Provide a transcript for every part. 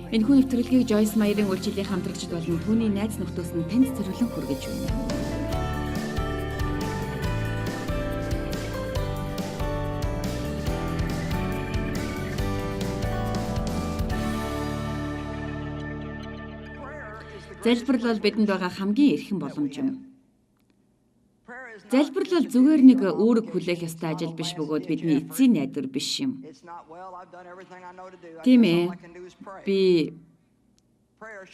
Энэхүү нэвтрүүлгийг Joyce Meyer-ийн үйлчлэлийн хамтрагчид болон түүний найз нөхдөс нь танд зориулан хүргэж байна. Залбирал бол бидэнд байгаа хамгийн эрхэм боломж юм. Залбирал бол зүгээр нэг үүрэг хүлээх ёстой ажил биш бөгөөд бидний эцсийн найдвар биш юм. Тийм ээ. Би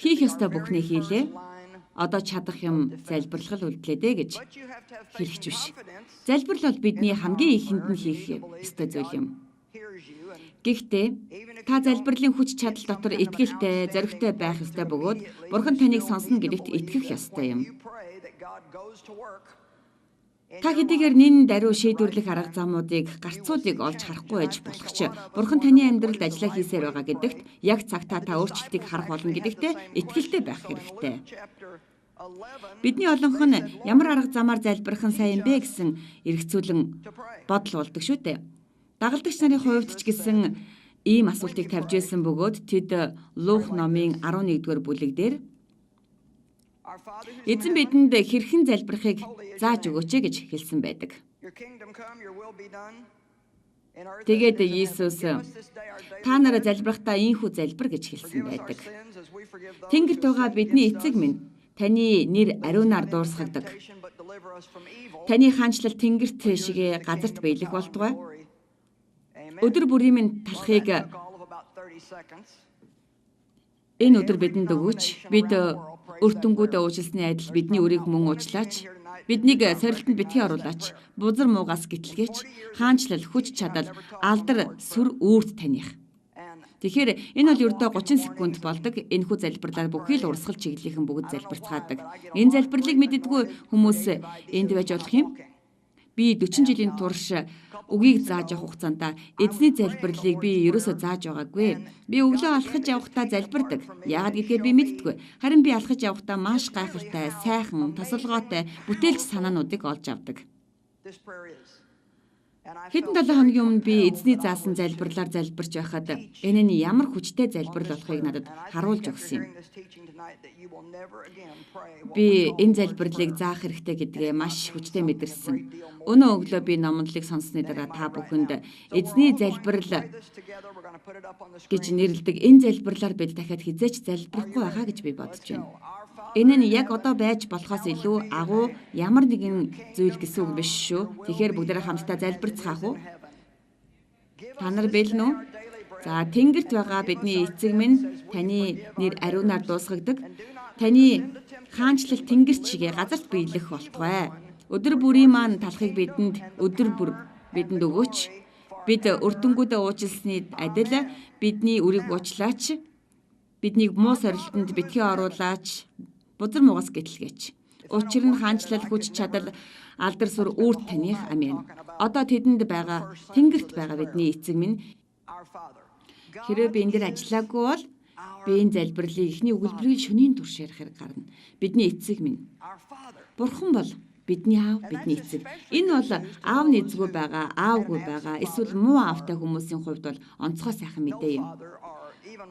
хийх ёстой бүхнээ хийлээ. Одоо чадах юм залбирлал үлдлээ дээ гэж хэлэх биш. Залбирал бол бидний хамгийн ихэнд нь хийх ёстой зүйл юм. Гэхдээ та залбирлын хүч чадал дотор итгэлтэй, зоригтой байх ёстой бөгөөд Бурхан таныг сонсно гэдэгт итгэх ёстой юм. Та хэдийгээр нин даруй шийдвэрлэх арга замуудыг, гарцуудыг олж харахгүй байж болох ч Бурхан таны амьдралд ажиллаа хийсээр байгаа гэдэгт яг цагтаа та өөрчлөлтийг харах болно гэдэгтээ итгэлтэй байх хэрэгтэй. Бидний олонх нь ямар арга замаар залбирах нь сайн бэ гэсэн эргцүүлэн бодол болдог шүү дээ. Дагалдагч нарын хувьд ч гэсэн ийм асуултыг тавьж байсан бөгөөд тэд Лух номын 11-р бүлэг дээр эзэн бидэнд хэрхэн залбирахыг зааж өгөөч гэж хэлсэн байдаг. Тэгээд Иесус та нараа залбирахдаа ийхүү залбир гэж хэлсэн байдаг. Тэнгэрт байгаа бидний эцэг минь таны нэр ариунаар дуурсгагддаг. Таны хаанчлал тэнгэрт шигээ газарт биелэх болтугай. Өдөр бүрийн минь талхыг энэ өдөр бидэнд өгөөч. Бид өртөнгүүдээ уучлсны адил бидний өрийг мөн уучлаач. Биднийг сорилтонд битгий оруулаач. Бузар муугаас гэтлгээч. Хаанчлал, хүч чадал, алдар, сүр үүрт таних. Тэгэхээр энэ бол ердөө 30 секунд болдог. Энэхүү залбирлаар бүхий л урсгал чиглэлийнхэн бүгд залбирцгаадаг. Энэ залбирлыг мэддэггүй хүмүүс энд байж болох юм. Би 40 жилийн турш үгийг зааж явах хугацаанд эзний залбирлыг би ерөөсөө зааж байгаагүй. Би өглөө алхаж явахдаа залбирдаг. Яагаад гэдгээр би мэддэггүй. Харин би алхаж явахдаа маш гайхалтай, сайхан, тасалгаатай бүтээлч санаануудыг олж авдаг. Хэдэн 7 хоногийн өмнө би эзний заасан залбирлаар залбирч байхад энэ нь ямар хүчтэй залбирал болохыг надад харуулж өгсөн юм. Би энэ залбирлыг заах хэрэгтэй гэдгээ маш хүчтэй мэдэрсэн. Өнөө өглөө би номлолыг сонссны дараа та бүхэнд эзний залбирал гэж нэрлэдэг энэ залбирлаар бид дахиад хизээч залбирахгүй байгаа гэж би бодож байна. Энэ нь яг одоо байж болохоос илүү агуу ямар нэгэн зүйл гэсэн үг биш шүү. Тэгэхээр бүгдээрээ хамтдаа залбирцгаах уу? Та нар бэлэн үү? За, тэнгэрт байгаа бидний эцэг минь таны нэр ариунаар дуусгагддаг. Таны хаанчлал тэнгэрт шигээ газарт биелэх болтугай. Өдөр бүрийн маань талхыг бидэнд өгөөч. Бид өртөнгүүдээ уучлсны адил бидний үрийг уучлаач. Биднийг муу сорилтонд битгий оруулаач. Бузар муугаас гэтлгээч. Учир нь хаанчлал, хүч чадал, алдар сүр үүрт таних. Амен. Одоо тэдэнд байгаа, тэнгэрт байгаа бидний эцэг минь хэрвээ би энэ дээр ажиллаагүй бол би энэ залбирлыг эхний өгүүлбэрийг шөнийн турш ярих хэрэг гарна. Бидний эцэг минь. Бурхан бол бидний аав, бидний эцэг. Энэ бол аавны эцгүй байгаа, аавгүй байгаа, эсвэл муу аавтай хүмүүсийн хувьд бол онцгой сайхан мэдээ юм.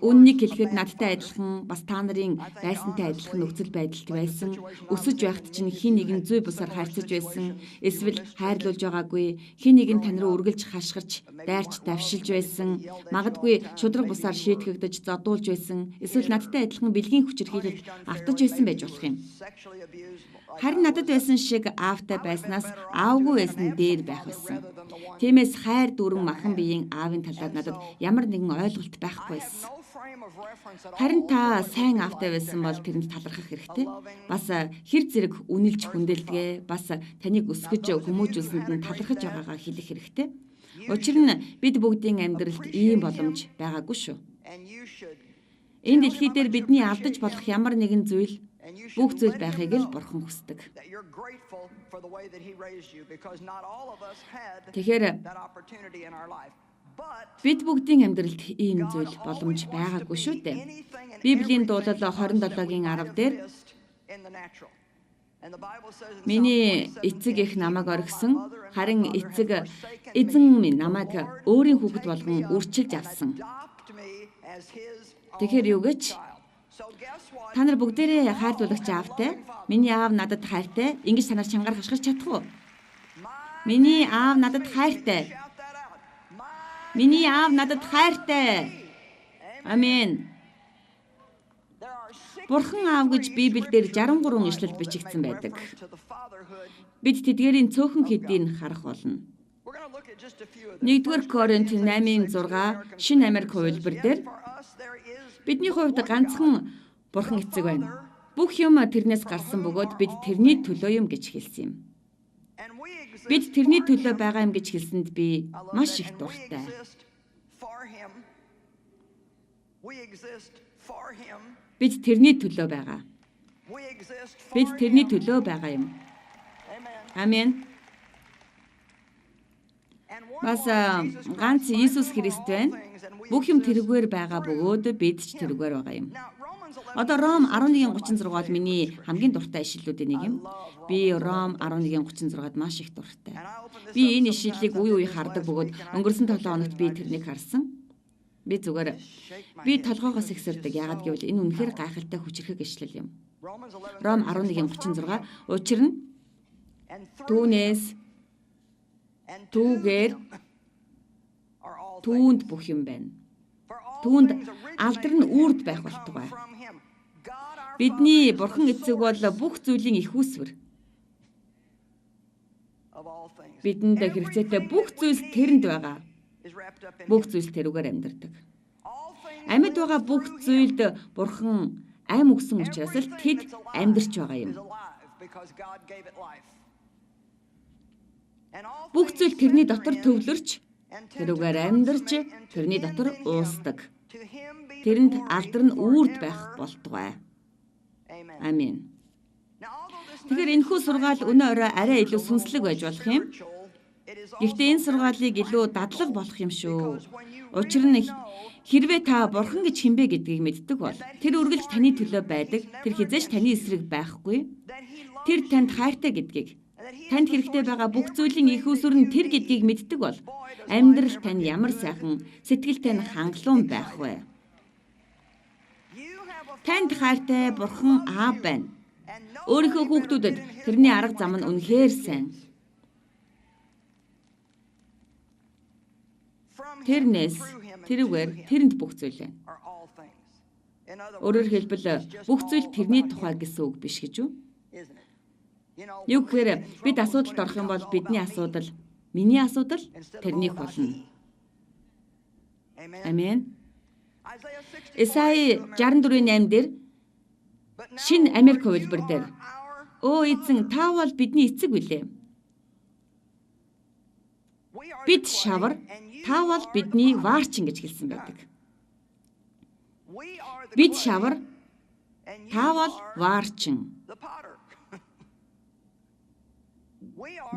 Үннийг хэлэхэд надтай адилхан, бас та нарын байсантай адилхан нөхцөл байдалд байсан. Өсөж байхад чинь хин нэгэн зүй бусаар харьцаж байсан. Эсвэл хайрлуулж байгаагүй. Хин нэгэн тань руу үргэлж хашгирч, дайрч давшилж байсан. Магадгүй шудраг бусаар шийтгэгдэж, зодуулж байсан. Эсвэл надтай адилхан бэлгийн хүчирхийлэлд автаж байсан байж болох юм. Харин надад байсан шиг аавтай байснаас аавгүй байсан дээр байх байсан. Тиймээс хайр дүүрэн махан биеийн аавын талаар надад ямар нэгэн ойлголт байхгүй байсан. Харин та сайн аавтай байсан бол тэрэнд талархах хэрэгтэй. Бас хэр зэрэг үнэлж хүндэлдэг, бас таныг өсгөж хүмүүжүүлсэнд нь талархаж байгаагаа хэлэх хэрэгтэй. Учир нь бид бүгдийн амьдралд ийм боломж байгаагүй шүү. Энэ дэлхий дээр бидний алдаж болох ямар нэгэн зүйл бүх зүйл байхыг л Бурхан хүсдэг. Тэгэхээр бид бүгдийн амьдралд ийм зүйл боломж байгаагүй шүү дээ. Библийн дуулал 27-гийн 10 дээр миний эцэг их намайг орхисон, харин эзэн минь намайг өөрийн хүүхэд болгон үрчилж авсан. Тэгэхээр юу гэж? Та нар бүгдээрээ хайрлуулагч аавтай. Миний аав надад хайртай. Ингэж та нар чангаар хашгирч чадах уу? Миний аав надад хайртай. Миний аав надад хайртай. Амен. Бурхан аав гэж Библиэлд 63 ишлэл бичигдсэн байдаг. Бид тэдгээрийн цөөхөн хэдийг харах болно. 1-р Коринт 8:6 Шинэ Америк хувилбар дээр бидний хувьд ганцхан Бурхан эцэг байна. Бүх юм тэрнээс гарсан бөгөөд бид тэрний төлөө юм гэж хэлсэн юм. Бид тэрний төлөө байгаа юм гэж хэлсэнд би маш их дуртай. Бид тэрний төлөө байгаа. Бид тэрний төлөө байгаа юм. Амен. Бас ганц Иесус Христ байна. Бүх юм тэрүүгээр байгаа бөгөөд бид ч тэрүүгээр байгаа юм. Одоо Ром 11:36 бол миний хамгийн дуртай ишлэлүүдийн нэг юм. Би Ром 11:36-д маш их дуртай. Би энэ ишлэлийг үе үе хардаг бөгөөд өнгөрсөн 7 хоногт би тэрнийг харсан. Би зүгээр толгоогоос ихсэрдэг. Яагаад гэвэл энэ үнэхээр гайхалтай хүчрхэг ишлэл юм. Ром 11:36 учир нь түүнээс түүгээр түүнд бүх юм байна. Түүнд алдар нь үрд байх болтугай. Бидний Бурхан эцэг бол бүх зүйлийн их үүсвэр. Бидэнд хэрэгцээтэй бүх зүйлс тэрэнд байгаа. Бүх зүйлс тэрүүгээр амьдардаг. Амьд байгаа бүх зүйлд Бурхан ам өгсөн учраас л тэд амьдарч байгаа юм. Бүх зүйл тэрний дотор төвлөрч, тэрүүгээр амьдарч, тэрний дотор уусдаг. Тэрэнд алдар нь үрд байх болтугай. Амен. Тэгэхээр энэхүү сургаал өнөө орой арай илүү сүнслэг байж болох юм. Гэхдээ энэ сургаалыг илүү дадлаг болох юм шүү. Учир нь хэрвээ та Бурхан гэж хинбэ гэдгийг мэддэг бол тэр үргэлж таны төлөө байдаг. Тэр хизээч таны эсрэг байхгүй. Тэр танд хайртай гэдгийг, танд хэрэгтэй байгаа бүх зүйлийн их үүсвэр нь тэр гэдгийг мэддэг бол амьдрал тань ямар сайхан, сэтгэл тань хангалуун байх вэ? Танд хайртай Бурхан аав байна. Өөрийнхөө хүүхдүүдэд тэрний арга зам нь үнэхээр сайн. Тэрнээс тэрүүгээр тэрэнд бүх зүйл байна. Өөрөөр хэлбэл бүх зүйл тэрний тухай гэсэн үг биш гэж үү? Юу гэхээр бид асуудалд орох юм бол бидний асуудал, миний асуудал тэрнийх болно. Амен. Исаи 64:8 дээр Шинэ Америк хувилбар дээр "Өө эзэн, та бол бидний эцэг билээ. Бид шавар, та бол бидний ваарчин" гэж хэлсэн байдаг. Бид шавар, та бол ваарчин.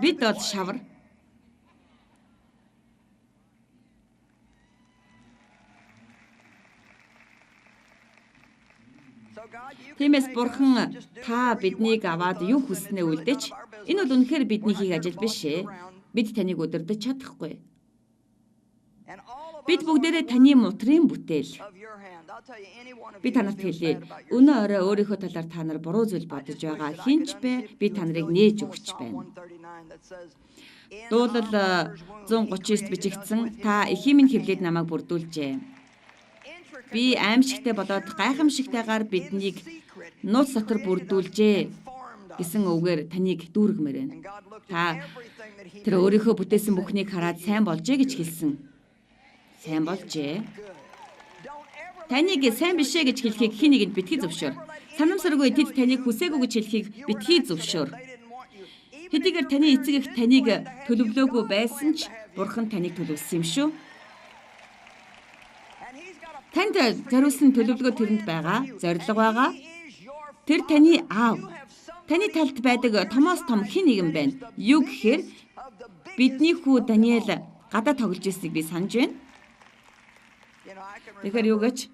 Бид бол шавар. Тиймээс Бурхан та биднийг аваад юу хүснээ үлдээч. Энэ бол үнэхээр бидний хийх ажил биш ээ. Бид таныг удирдах чадахгүй. Бид бүгдээрээ таны мутрын бүтээл. Би танарт хэлье. Өнөө орой өөрийнхөө талаар та нар буруу зүйл бодож байгаа хинч бэ? Би та нарыг нээж өгч байна. Дуулал 139-д бичигдсэн. Та эхийн минь хэвлээд намайг бүрдүүлжээ. Би аимшигтай болоод гайхамшигтайгаар биднийг нууц дотор бүрдүүлжээ гэсэн үгээр таныг дүүргэмээр байна. Та тэр өөрийнхөө бүтээсэн бүхнийг хараад сайн болжээ гэж хэлсэн. Сайн болжээ. Таныг сайн бишээ гэж хэлхийг хэн нэгэнд битгий зөвшөөр. Санамсаргүй тэд таныг хүсээгүй гэж хэлхийг битгий зөвшөөр. Хэдийгээр таны эцэг их таныг төлөвлөөгүй байсан ч Бурхан таныг төлөвлөсөн юм шүү. Танд зориулсан төлөвлөгөө тэрэнд байгаа, зорилго байгаа. Тэр таны аав. Таны талд байдаг томоос том хэн нэгэн байна. Юу гэхээр бидний хүү Даниэл гадаа тоглож ирснийг би санаж байна. Тэгэхээр юу гэж?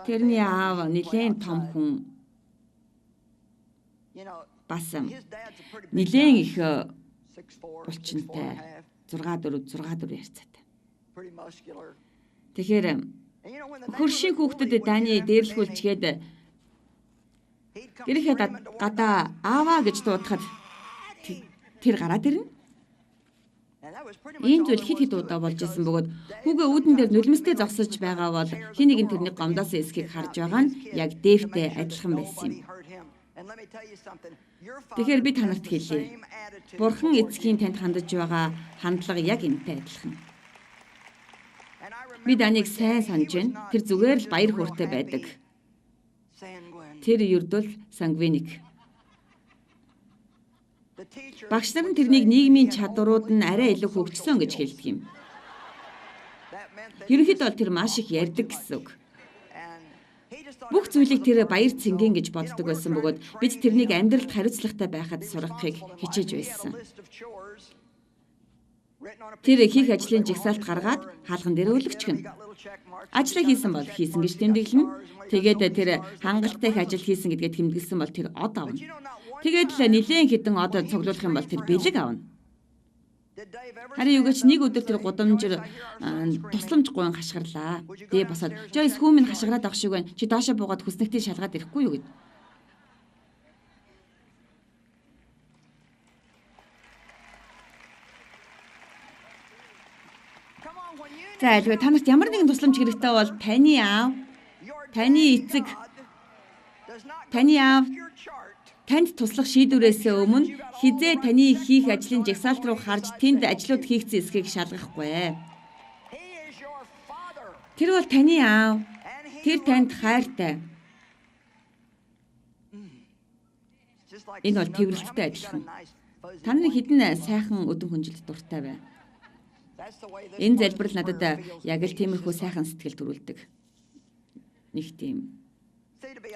Тэрний аав нэлээд том хүн. Бас нэлээд их булчинтай 6-4 ярцаатай. Тэгэхээр хөршийн хүүхдэд Дани дээрлэхүүлчгээд гэрийнхээ гадаа ааваа гэж дуудахад тэр гараад ирнэ. Ийм зүйл хит хит удаа болж исэн бөгөөд хүүгээ үүдэн дээр нулимстэй зогсож байгаа бол хин нэг нь тэрний гомдоос эсхийг харж байгаа нь яг Дэвтэй адилхан байсан юм. Тэгэхээр би танарт хэлье. Бурхан эцгийн танд хандаж байгаа хандлага яг энэтэй адилхан. Би Данийг сайн санаж байна. Тэр зүгээр л баяр хөөртэй байдаг. Тэр ердөл сангвиник. Багш нар нь тэрнийг нийгмийн чадварууд нь арай илүү хөгжсөн гэж хэлдэг юм. Ерөнхийдөө бол тэр маш их ярьдаг гэсэн үг. Бүх зүйлийг тэр баяр цэнгийн гэж боддог байсан бөгөөд бид тэрнийг амьдралд хариуцлагатай байхад сургахыг хичээж байсан. Тэр хийх ажлын жигсаалт гаргаад хаалган дээр өлөгчгөн. Ажлаа хийсэн бол хийсэн гэж тэмдэглэнэ. Тэгээд тэр хангалттай их ажил хийсэн гэдгээ тэмдэглэсэн бол тэр од авна. Тэгээд л нэлээд хідэн од цуглуулах юм бол тэр бэлэг авна. Харин юугаач нэг өдөр тэр гудамжир тусламж гуйн хашгирлаа. Тэгээ босоод "Жойс хүү минь хашгираад авах шиг байна. Чи доошоо буугаад хүснэгтээ шалгаад ирэхгүй юу?" гэд. За альва та нарт ямар нэгэн тусламж хэрэгтэй бол таны аав, таны эцэг, таны аав танд туслах шийдвэрээс өмнө хизээ таны хийх ажлын жагсаалт руу харж тэнд ажлууд хийгдсэн эсхийг шалгахгүй. Тэр бол таны аав. Тэр танд хайртай. Энэ бол тэрвэрлэлтэй адилхан. Та нарын хідэн сайхан өдөн хүнжилт дуртай бай. Энэ залбирал надад яг л тиймэрхүү сайхан сэтгэл төрүүлдэг. Нэг тийм.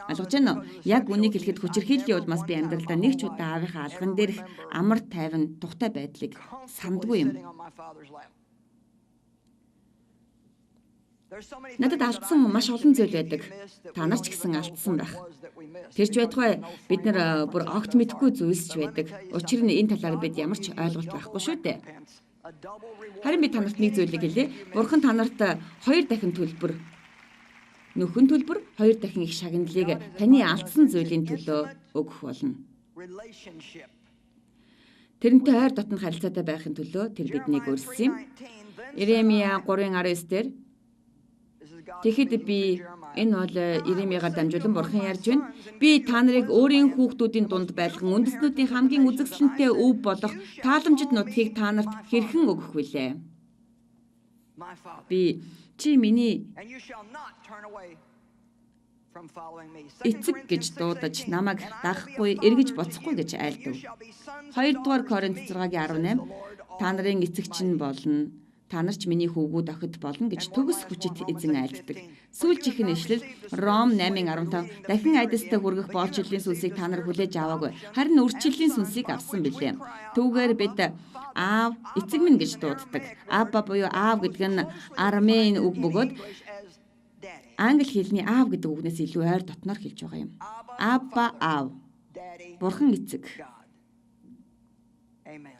Алгаж байна уу? Яг үнийг хэлэхэд хүчирхийллийн улмаас би амьдралдаа нэг ч удаа аавынхаа алган дээрх амар тайван тухтай байдлыг сандгүй юм. Надад алдсан маш олон зүйл байдаг. Та нар ч гэсэн алдсан байх. Тэрч байтугай бид нар бүр огт мэдэхгүй зүйлс ч байдаг. Учир нь энэ талаар бид ямар ч ойлголт байхгүй шүү дээ. Харин би танарт нэг зүйлийг хэлье. Бурхан танарт 2 дахин төлбөр нөхөн төлбөр 2 дахин их шагналыг таны алдсан зүйлийн төлөө өгөх болно. Тэрнтэй ойр дотн харилцаатай байхын төлөө тэр биднийг өрссөн юм. Иремья 3:19 дээр тэгэхэд би энэ бол Иремьягаар дамжуулан Бурхан ярьж байна. Би та нарыг өөрийн хүүхдүүдийн дунд байлган үндэстнүүдийн хамгийн үзэсгэлэнтэй өв болох тааламжит нутгийг та нарт хэрхэн өгөх вүлээ? Би чи миний эцэг гэж дуудаж намайг дагахгүй эргэж боцохгүй гэж айлдав. 2 дугаар Коринт 6:18 та нарын эцэг чинь болно. Та нар ч миний хөвгүүд охид болно гэж төгс хүчит эзэн айлддаг. Сүүлчийнх нь ишлэл Ром 8:15 дахин айдастай хүргэх боолчлын сүнсийг та нар хүлээж аваагүй. Харин үрчлэлийн сүнсийг авсан билээ. Түүгээр бид аав, эцэг минь гэж дууддаг. Абба буюу аав гэдэг нь армեն үг бөгөөд англи хэлний аав гэдэг үгнээс илүү ойр дотноор хэлж байгаа юм. Абба аав. Бурхан эцэг.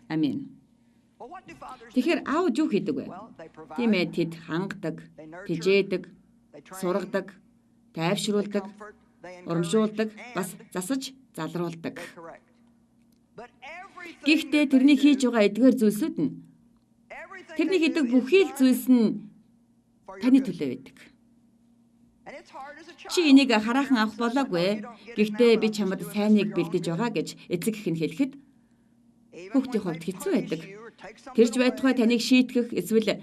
Амен. Тэгэхээр аав юу хийдэг вэ? Тийм ээ, тэд хангадаг, тижээдэг, сургадаг, тайвшруулдаг, урамшуулдаг, бас засаж залруулдаг. Гэхдээ тэрний хийж байгаа эдгээр зүйлсүүд нь тэрний хийдэг бүхий л зүйлс нь таны төлөө байдаг. Чи энийг хараахан авах болоогүй. Гэхдээ би чамд сайныг бэлдэж байгаа гэж эцэг их нь хэлэхэд хүүхдийн хувьд хэцүү байдаг. Тэрж байтугай таныг шийтгэх эсвэл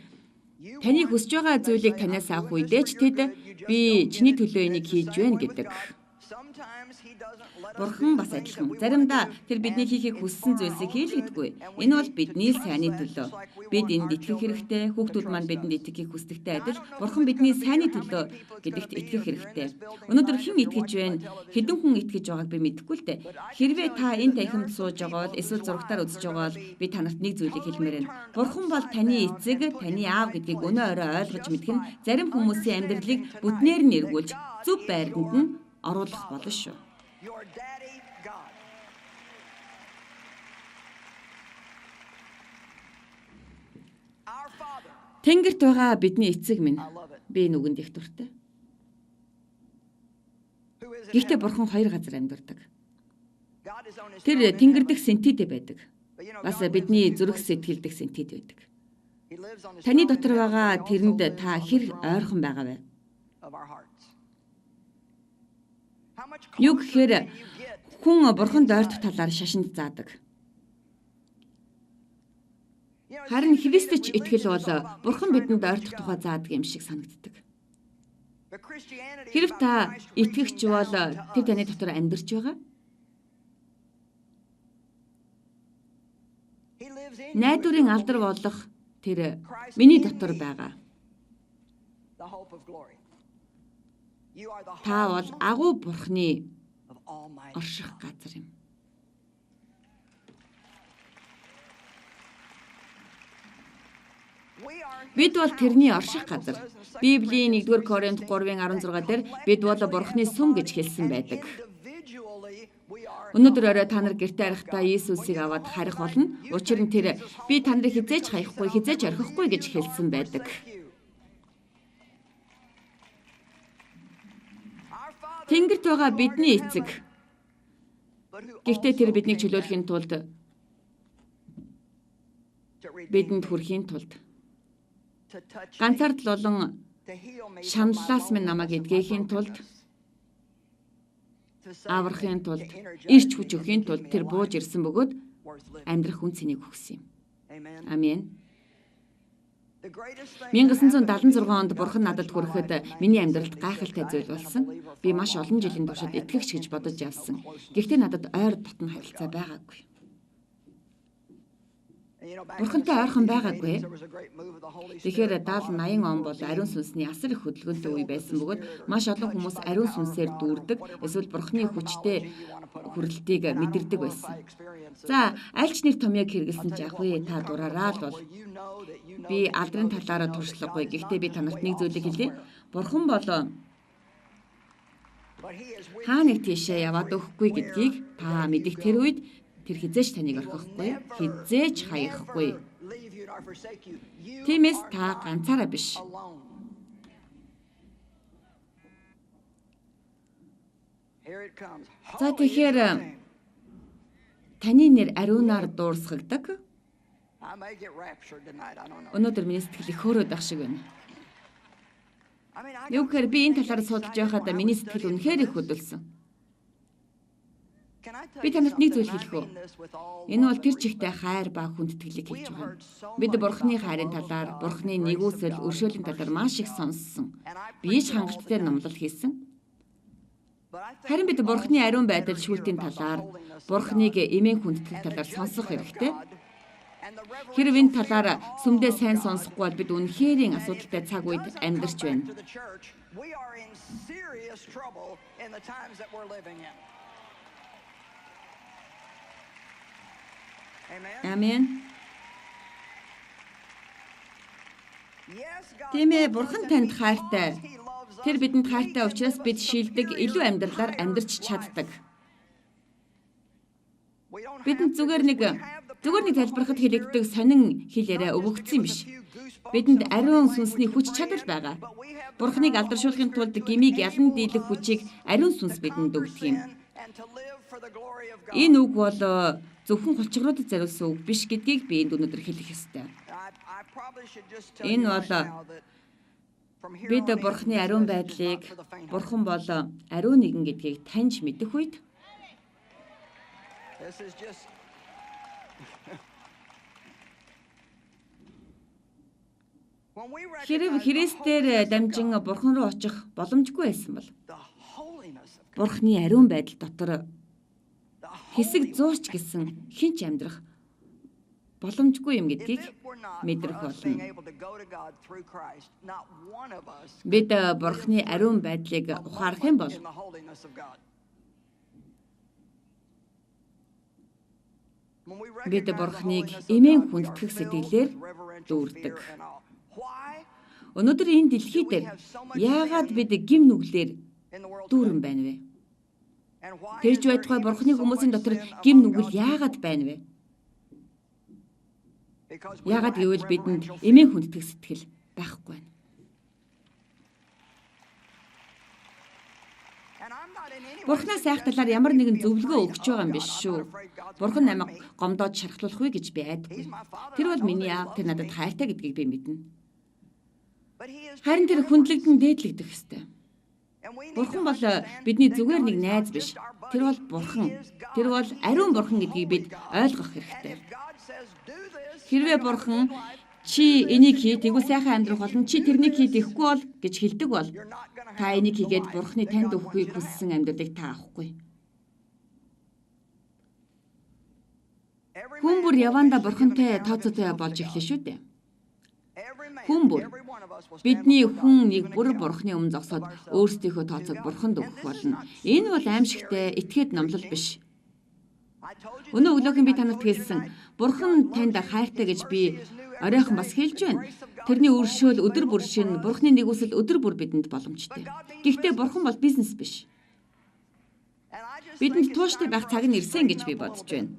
таны хүсэж байгаа зүйлийг танаас авах үедээ ч тэд би чиний төлөө энийг хийж байна гэдэг. Бурхан бас адилхан. Заримдаа тэр бидний хийхийг хүссэн зүйлсийг хийлгэдэггүй. Энэ бол бидний сайнны төлөө. Бид энд итгэх хэрэгтэй. Хүүхдүүд маань бидэнд итгэхийг хүсдэгтэй адил Бурхан бидний сайнны төлөө гэдэгт итгэх хэрэгтэй. Өнөөдөр хэн итгэж байна? Хэдэн хүн итгэж байгааг би мэдэхгүй л дээ. Хэрвээ та энэ танхимд сууж байгаа бол эсвэл зурагтаар үзэж байгаа бол би танарт нэг зүйлийг хэлмээр байна. Бурхан бол таны эцэг, таны аав гэдгийг өнөө орой ойлгож мэдэх нь зарим хүмүүсийн амьдралыг бүтнээр нь эргүүлж зөв байранд нь оруулах болно шүү. Тэнгэрт байгаа бидний эцэг минь. Би энэ үгэнд их дуртай. Гэхдээ Бурхан хоёр газар амьдардаг. Тэр тэнгэр дэх сентидэ байдаг. Бас бидний зүрх сэтгэл дэх сентид байдаг. Таны дотор байгаа тэрэнд та хэр ойрхон байгаа вэ? Юу гэхээр хүн Бурханд ойртох талаар шашинд заадаг. Харин Христэд итгэл бол Бурхан бидэнд ойртох тухай заадаг юм шиг санагддаг. Хэрв та итгэгч бол тэр таны дотор амьдарч байгаа. Найдварын алдар болох тэр миний дотор байгаа. Та бол агуу Бурханы орших газар юм. Бид бол тэрний орших газар. Библийн 1-р Коринт 3:16 дээр бид бол Бурханы сүм гэж хэлсэн байдаг. Өнөөдөр орой та нар гэртээ арихдаа Иесусыг аваад харих болно. Учир нь тэр би та нарыг хизээж хаяхгүй, хизээж орхихгүй гэж хэлсэн байдаг. Тэнгэрт байгаа бидний эцэг. Гэхдээ тэр биднийг чөлөөлөхийн тулд бидэнд хүрэхийн тулд ганцаар л олон шаналлаас минь намайг эдгээхийн тулд аврахын тулд ирч хүч өгөхийн тулд тэр бууж ирсэн бөгөөд амьдрах хүн цэнийг өгсөн юм. Амен. 1976 онд Бурхан надад хүрэхэд миний амьдралд гайхалтай зүйл болсон. Би маш олон жилийн туршид итгэгч гэж бодож явсан. Гэхдээ надад ойр дотн харилцаа байгаагүй. Бурхантай ойрхон байгаагүй. Тэгэхээр 70-80 он бол ариун сүнсний асар их хөдөлгөөнтэй үе байсан бөгөөд маш олон хүмүүс ариун сүнсээр дүүрдэг, эсвэл Бурханы хүчтэй хүрэлтийг мэдэрдэг байсан. За, аль ч нэг томьёог хэрэгэлсэн ч яах вэ? Та дураараа л бол. Би алдрын талаараа туршлагагүй. Гэхдээ би танарт нэг зүйлийг хэлье. Бурхан бол хаа нэг тийшээ яваад өгөхгүй гэдгийг та мэдэх тэр үед тэр хизээч таныг орхихгүй, хизээч хаяхгүй. Тиймээс та ганцаараа биш. За тэгэхээр таны нэр ариунаар дуурсгагдаг. Өнөөдөр миний сэтгэл их хөөрөөд байх шиг байна. Юу гэхээр би энэ талаар судалж байхад миний сэтгэл үнэхээр их хөдөлсөн. Би танарт нэг зүйл хэлэх үү? Энэ бол тэр чигтээ хайр ба хүндэтгэлийг хэлж байгаа. Бид Бурханы хайрын талаар, Бурханы нэгүсэл, өршөөлийн талаар маш их сонссон. Би ч хангалттай номлол хийсэн. Харин бид Бурханы ариун байдал шүүлтийн талаар, Бурханыг эмээн хүндэтгэх талаар сонсох хэрэгтэй. Хэрв энэ талаар сүмдээ сайн сонсохгүй бол бид үнэхэрийн асуудалтай цаг үед амьдарч байна. Амен. Тиймээ Бурхан танд хайртай. Тэр бидэнд хайртай учраас бид шилдэг илүү амьдралаар амьдарч чаддаг. Бидэнд зүгээр нэг залбирахад хэлэгддэг сонин хэл яриа өвөгдсөн юм биш. Бидэнд ариун сүнсний хүч чадал байгаа. Бурханыг алдаршуулахын тулд гмийг ялан дийлэх хүчийг ариун сүнс бидэнд өгдөг юм. Энэ үг бол зөвхөн хулчгруудад зориулсан үг биш гэдгийг би энд өнөөдөр хэлэх ёстой. Энэ бол бид Бурханы ариун байдлыг, Бурхан бол ариун нэгэн гэдгийг таньж мэдэх үед хэрэг Христээр дамжин Бурхан руу очих боломжгүй байсан бол Бурханы ариун байдал дотор хэсэг зууч гэсэн хинч амьдрах боломжгүй юм гэдгийг мэдрэх болно. Бид Бурханы ариун байдлыг ухаарах юм бол бид Бурханыг эмээн хүндэтгэх сэтгэлээр дүүрдэг. Өнөөдөр энэ дэлхий дээр яагаад бид гим нүглээр дүүрэн байна вэ? Тэрж байтугай Бурханы хүмүүсийн дотор гим нүгэл яагаад байна вэ? Яагаад гэвэл бидэнд эмээн хүндэтгэх сэтгэл байхгүй байна. Бурханаас айх талаар ямар нэгэн зөвлөгөө өгч байгаа юм биш шүү. Бурхан намайг гомдоод шархлуулахгүй гэж би айдаггүй. Тэр бол миний аав, тэр надад хайртай гэдгийг би мэднэ. Харин тэр хүндлэгдэн дээдлэгдэх ёстой. Бурхан бол бидний зүгээр нэг найз биш. Тэр бол Бурхан. Тэр бол ариун Бурхан гэдгийг бид ойлгох хэрэгтэй. Хэрвээ Бурхан чи энийг хий, тэгвэл сайхан амьдрах болно. Чи тэрнийг хийхгүй бол гэж хэлдэг бол та энийг хийгээд Бурханы танд өгөхийг хүссэн амьдралыг та авахгүй. Хүн бүр явандаа Бурхантай тооцоотой болж эхлэв шүү дээ. Хүн бүр бидний хүн нэг бүр Бурханы өмнө зогсоод өөрсдийнхөө тооцоог Бурханд өгөх болно. Энэ бол аимшигтай этгээд номлол биш. Өнөө өглөөхийн би танарт хэлсэн Бурхан танд хайртай гэж би оройхон бас хэлж байна. Тэрний өршөөл өдөр бүр шинэ, Бурханы нэгүсэл өдөр бүр бидэнд боломжтой. Гэхдээ Бурхан бол бизнес биш. Бидэнд тууштай байх цаг нь ирсэн гэж би бодож байна.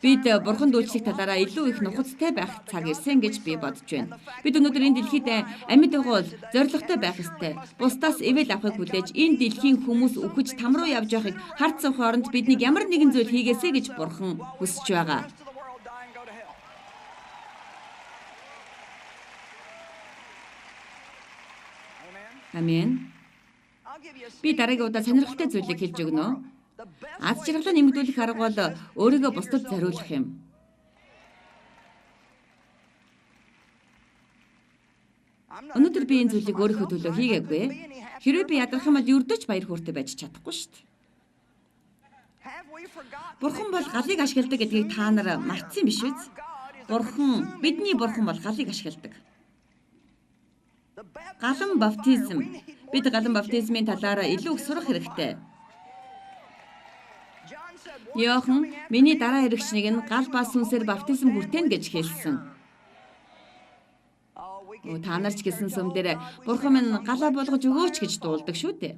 Бид Бурханд үйлчлэх талаараа илүү их нухацтай байх цаг ирсэн гэж би бодож байна. Бид өнөөдөр энэ дэлхийд амьд байгуул зоригтой байх ёстой. Бусдаас ивэл авахыг хүлээж энэ дэлхийн хүмүүс үхэж там руу явж байхыг харцсан хооронд биднийг ямар нэгэн зүйл хийгээсэй гэж Бурхан хүсэж байгаа. Амен. Би дараагийн удаа сонирхолтой зүйлийг хэлж өгнө. Аз жаргалаа нэмэгдүүлэх арга бол өөрийгөө бусдад зориулах юм. Өнөөдөр би энэ зүйлийг өөрийнхөө төлөө хийгээгүй. Хэрвээ би ядрах юм бол ердөөч баяр хөөртэй байж чадахгүй шүү дээ. Бурхан бол галыг ашигладаг гэдгийг та нар мартсан биш үү? Бурхан, бидний Бурхан бол галыг ашигладаг. Галан баптизм. Бид галан баптизмын талаар илүү их сурах хэрэгтэй. Йохан, миний дараа ирэгч нэг нь гал ба сүнсээр баптизм хүртэнэ гэж хэлсэн. Та нар ч гэсэн сүм дээр Бурхан минь галаа болгож өгөөч гэж дуулдаг шүү дээ.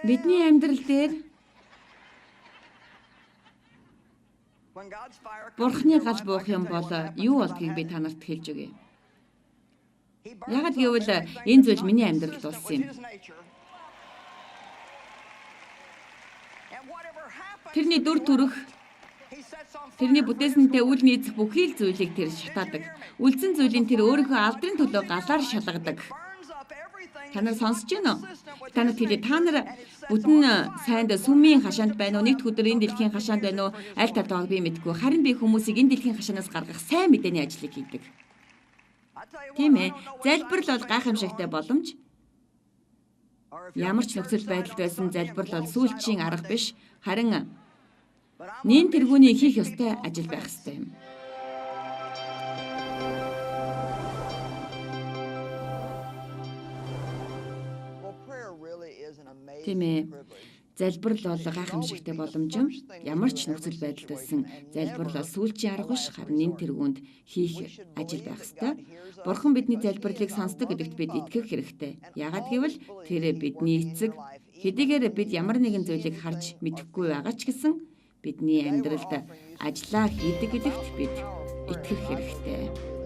Бидний амьдрал дээр Бурханы гал буух юм бол юу болдгийг би та нарт хэлж өгье. Яагад гэвэл энэ зүйл миний амьдралд болсон юм. Тэрний дүр төрх, тэрний бүтээсэнтэй үл нийцэх бүхий л зүйлийг тэр шатаадаг. Үлдсэн зүйлийн тэр өөрийнхөө алдрын төлөө галаар шалгадаг. Та нар сонсож байна уу? Та нар хэлээ, та нар бүтэн сайнд сүмийн хашаанд байна уу? Нэгд өдөр энэ дэлхийн хашаанд байна уу? Аль тал байгааг би мэдэхгүй. Харин би хүмүүсийг энэ дэлхийн хашаанаас гаргах сайн мэдээний ажлыг хийдэг. Тийм ээ. Залбирал бол гайхамшигтай боломж. Ямар ч нөхцөл байдалд байсан залбирал бол сүүлчийн арга биш. Харин нэн тэргүүний хийх ёстой ажил байх ёстой юм. Тийм ээ. Залбирал бол гайхамшигтай боломж юм. Ямар ч нөхцөл байдалд байсан залбирал бол сүүлчийн арга биш, харин нэн тэргүүнд хийх ажил байх ёстой. Бурхан бидний залбирлыг сонсдог гэдэгт бид итгэх хэрэгтэй. Яагад гэвэл тэр бидний эцэг. Хэдийгээр бид ямар нэгэн зүйлийг харж мэдэхгүй байгаа ч гэсэн бидний амьдралд ажиллаа хийдэг гэдэгт бид итгэх хэрэгтэй.